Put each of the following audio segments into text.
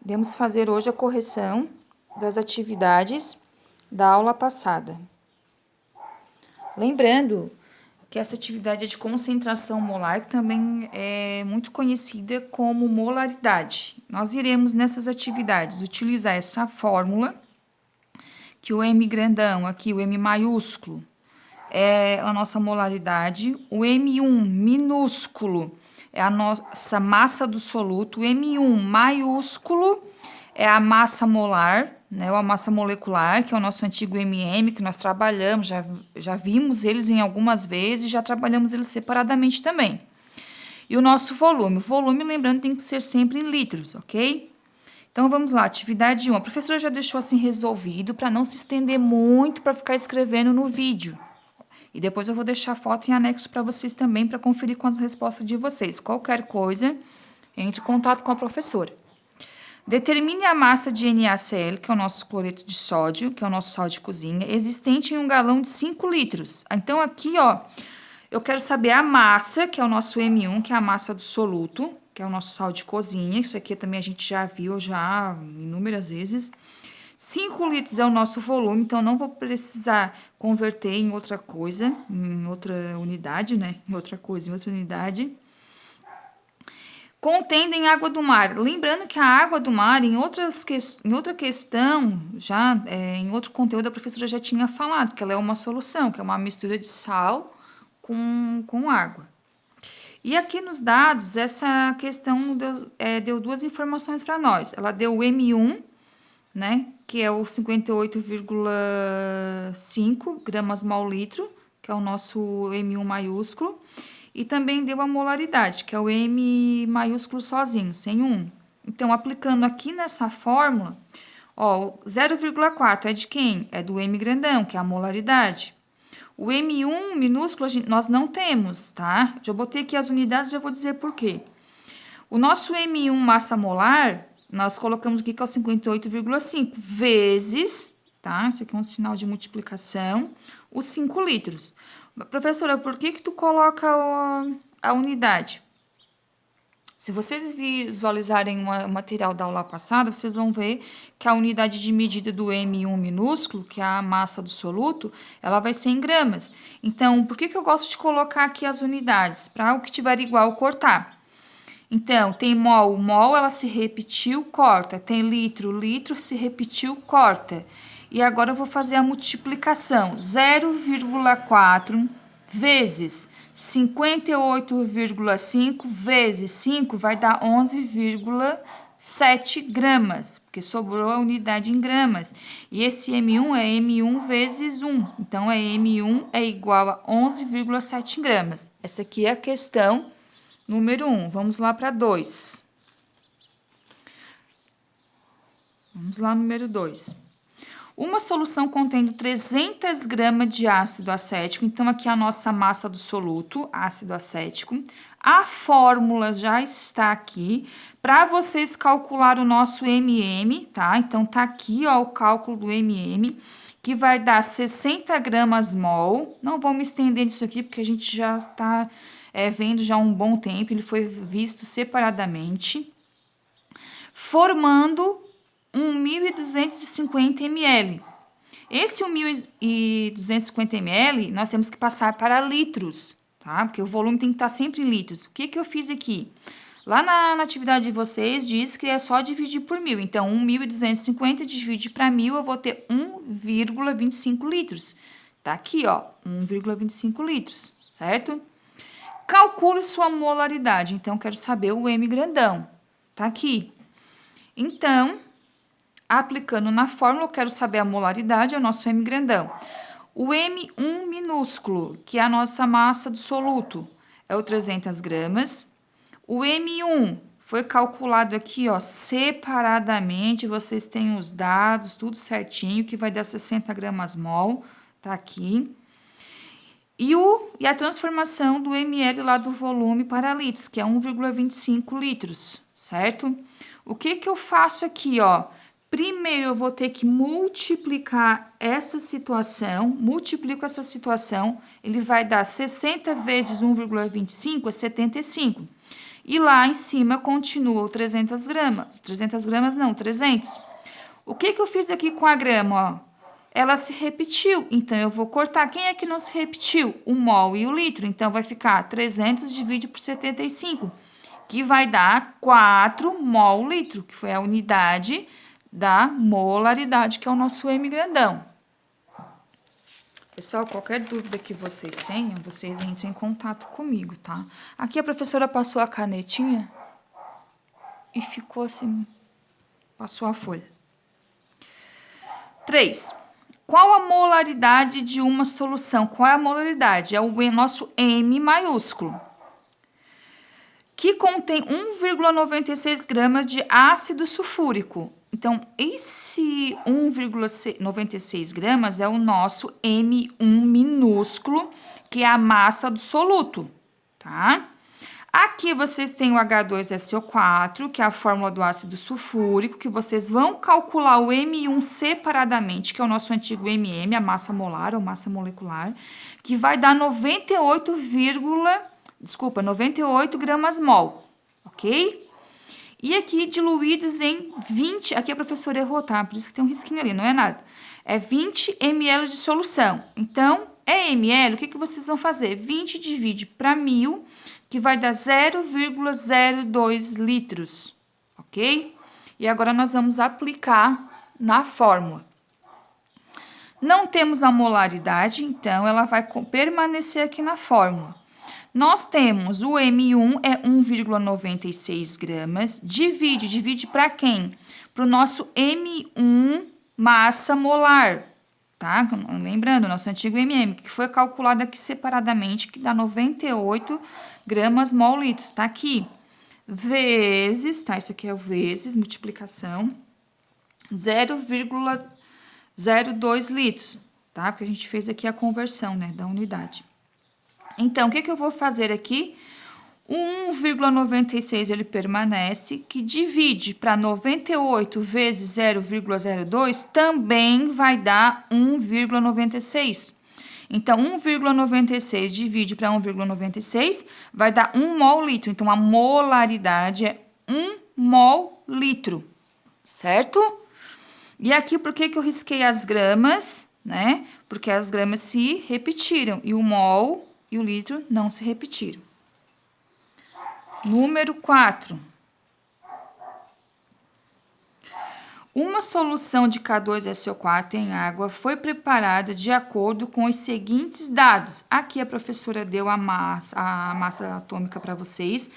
Iremos fazer hoje a correção das atividades da aula passada. Lembrando que essa atividade é de concentração molar, que também é muito conhecida como molaridade. Nós iremos nessas atividades utilizar essa fórmula, que o M grandão, aqui o M maiúsculo, é a nossa molaridade, o M1 minúsculo é a nossa massa do soluto, o M1 maiúsculo é a massa molar, né, ou a massa molecular, que é o nosso antigo MM, que nós trabalhamos, já vimos eles em algumas vezes, já trabalhamos eles separadamente também. E o nosso volume. O volume, lembrando, tem que ser sempre em litros, ok? Então, vamos lá, atividade 1. A professora já deixou assim resolvido, para não se estender muito, para ficar escrevendo no vídeo. E depois eu vou deixar a foto em anexo para vocês também, para conferir com as respostas de vocês. Qualquer coisa, entre em contato com a professora. Determine a massa de NaCl, que é o nosso cloreto de sódio, que é o nosso sal de cozinha, existente em um galão de 5 litros. Então, aqui, ó, eu quero saber a massa, que é o nosso M1, que é a massa do soluto, que é o nosso sal de cozinha. Isso aqui também a gente já viu inúmeras vezes. 5 litros é o nosso volume, então não vou precisar converter em outra coisa, em outra unidade, né? Em outra coisa, em outra unidade. Contendo em água do mar. Lembrando que a água do mar, em outra questão, em outro conteúdo, a professora já tinha falado que ela é uma solução, que é uma mistura de sal com água. E aqui nos dados, essa questão deu duas informações para nós. Ela deu o M1, né, que é o 58,5 gramas mol litro, que é o nosso M1 maiúsculo, e também deu a molaridade, que é o M maiúsculo sozinho, sem 1. Então, aplicando aqui nessa fórmula, ó, 0,4 é de quem? É do M grandão, que é a molaridade. O M1 minúsculo nós não temos, tá? Já botei aqui as unidades, já vou dizer por quê. O nosso M1 massa molar, nós colocamos aqui que é o 58,5 vezes, tá? Isso aqui é um sinal de multiplicação, os 5 litros. Professora, por que tu coloca a unidade? Se vocês visualizarem o material da aula passada, vocês vão ver que a unidade de medida do M1 minúsculo, que é a massa do soluto, ela vai ser em gramas. Então, por que eu gosto de colocar aqui as unidades? Para o que tiver igual, cortar. Então, tem mol, mol ela se repetiu, corta. Tem litro, litro se repetiu, corta. E agora eu vou fazer a multiplicação. 0,4 vezes 58,5 vezes 5 vai dar 11,7 gramas, porque sobrou a unidade em gramas. E esse M1 é M1 vezes 1, então M1 é igual a 11,7 gramas. Essa aqui é a questão número 1. Vamos lá para 2. Vamos lá, número 2. Uma solução contendo 300 gramas de ácido acético, então aqui a nossa massa do soluto, ácido acético. A fórmula já está aqui para vocês calcular o nosso MM, tá? Então, tá aqui, ó, o cálculo do MM, que vai dar 60 gramas mol. Não vou me estender nisso aqui, porque a gente já está vendo já há um bom tempo, ele foi visto separadamente, formando 1.250 ml. Esse 1.250 ml, nós temos que passar para litros, tá? Porque o volume tem que estar sempre em litros. O que eu fiz aqui? Lá na atividade de vocês, diz que é só dividir por 1.000. Então, 1.250 divide para 1.000, eu vou ter 1,25 litros. Tá aqui, ó, 1,25 litros, certo? Calcule sua molaridade. Então, eu quero saber o M grandão. Tá aqui. Então, aplicando na fórmula, eu quero saber a molaridade, é o nosso M grandão. O M1 minúsculo, que é a nossa massa do soluto, é o 300 gramas. O M1 foi calculado aqui, ó, separadamente, vocês têm os dados, tudo certinho, que vai dar 60 gramas mol, tá aqui. E a transformação do ml lá do volume para litros, que é 1,25 litros, certo? O que eu faço aqui, ó? Primeiro, eu vou ter que multiplicar essa situação, multiplico essa situação, ele vai dar 60 vezes 1,25 é 75. E lá em cima continua o 300 gramas. 300 gramas não, 300. O que eu fiz aqui com a grama, ó? Ela se repetiu, então eu vou cortar. Quem é que não se repetiu? O mol e o litro. Então, vai ficar 300 divide por 75, que vai dar 4 mol litro, que foi a unidade da molaridade, que é o nosso M grandão. Pessoal, qualquer dúvida que vocês tenham, vocês entrem em contato comigo, tá? Aqui a professora passou a canetinha e ficou assim, passou a folha. 3. Qual a molaridade de uma solução? Qual é a molaridade? É o nosso M maiúsculo, que contém 1,96 gramas de ácido sulfúrico. Então, esse 1,96 gramas é o nosso M1 minúsculo, que é a massa do soluto, tá? Aqui vocês têm o H2SO4, que é a fórmula do ácido sulfúrico, que vocês vão calcular o M1 separadamente, que é o nosso antigo MM, a massa molar ou massa molecular, que vai dar 98 gramas mol, ok? E aqui diluídos em 20, aqui a professora errou, tá? Por isso que tem um risquinho ali, não é nada. É 20 ml de solução. Então, é ml, o que vocês vão fazer? 20 divide para 1.000, que vai dar 0,02 litros, ok? E agora nós vamos aplicar na fórmula. Não temos a molaridade, então ela vai permanecer aqui na fórmula. Nós temos o M1 é 1,96 gramas, divide para quem? Para o nosso M1 massa molar, tá? Lembrando, nosso antigo MM, que foi calculado aqui separadamente, que dá 98 gramas mol litros, tá aqui. Vezes, tá? Isso aqui é o vezes, multiplicação, 0,02 litros, tá? Porque a gente fez aqui a conversão, né, da unidade. Então, o que eu vou fazer aqui? O 1,96 ele permanece, que divide para 98 vezes 0,02 também vai dar 1,96. Então, 1,96 divide para 1,96 vai dar 1 mol litro. Então, a molaridade é 1 mol litro, certo? E aqui, por que eu risquei as gramas, né? Porque as gramas se repetiram e o mol e o litro não se repetiram. Número 4. Uma solução de K2SO4 em água foi preparada de acordo com os seguintes dados. Aqui a professora deu a massa atômica para vocês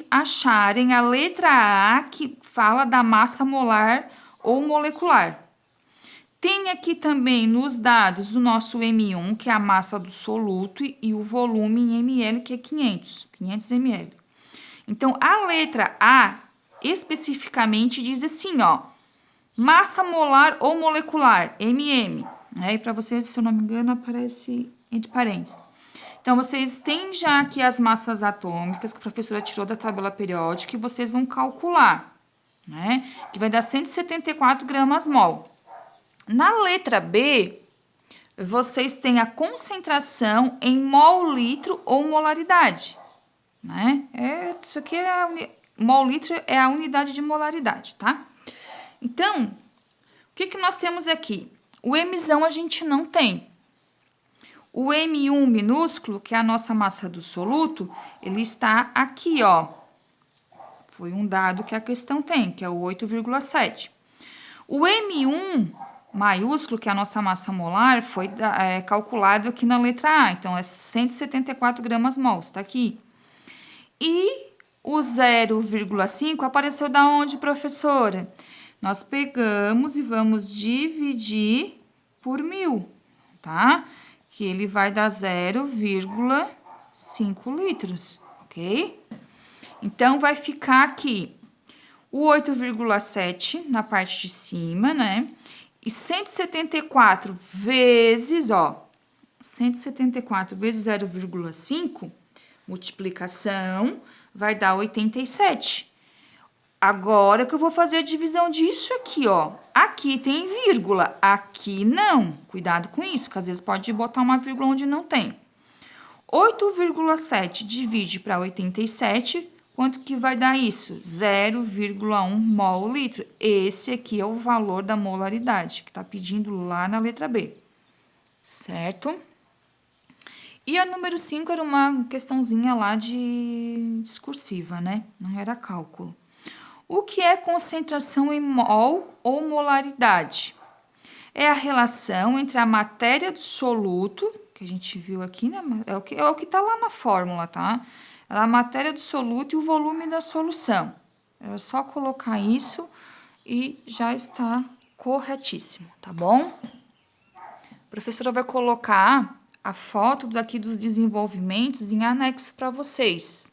acharem a letra A que fala da massa molar ou molecular. Tem aqui também nos dados o nosso M1, que é a massa do soluto, e o volume em ml, que é 500 ml. Então, a letra A, especificamente, diz assim, ó, massa molar ou molecular, MM. Aí, para vocês, se eu não me engano, aparece entre parênteses. Então, vocês têm já aqui as massas atômicas que a professora tirou da tabela periódica e vocês vão calcular, né? Que vai dar 174 gramas mol. Na letra B, vocês têm a concentração em mol litro ou molaridade, né? Isso aqui mol litro é a unidade de molaridade, tá? Então, o que nós temos aqui? O Mzão a gente não tem. O M1 minúsculo, que é a nossa massa do soluto, ele está aqui, ó. Foi um dado que a questão tem, que é o 8,7. O M1 maiúsculo, que é a nossa massa molar, foi calculado aqui na letra A. Então, é 174 gramas mol, está aqui. E o 0,5 apareceu da onde, professora? Nós pegamos e vamos dividir por 1.000, tá? Que ele vai dar 0,5 litros, ok? Então, vai ficar aqui o 8,7 na parte de cima, né? E 174 vezes, ó, 174 vezes 0,5, multiplicação, vai dar 87. Agora que eu vou fazer a divisão disso aqui, ó. Aqui tem vírgula, aqui não. Cuidado com isso, que às vezes pode botar uma vírgula onde não tem. 8,7 divide para 87, quanto que vai dar isso? 0,1 mol litro. Esse aqui é o valor da molaridade, que está pedindo lá na letra B, certo? E a número 5 era uma questãozinha lá de discursiva, né? Não era cálculo. O que é concentração em mol ou molaridade? É a relação entre a matéria do soluto, que a gente viu aqui, né? É o que tá lá na fórmula, tá? É a matéria do soluto e o volume da solução. É só colocar isso e já está corretíssimo, tá bom? A professora vai colocar a foto daqui dos desenvolvimentos em anexo para vocês,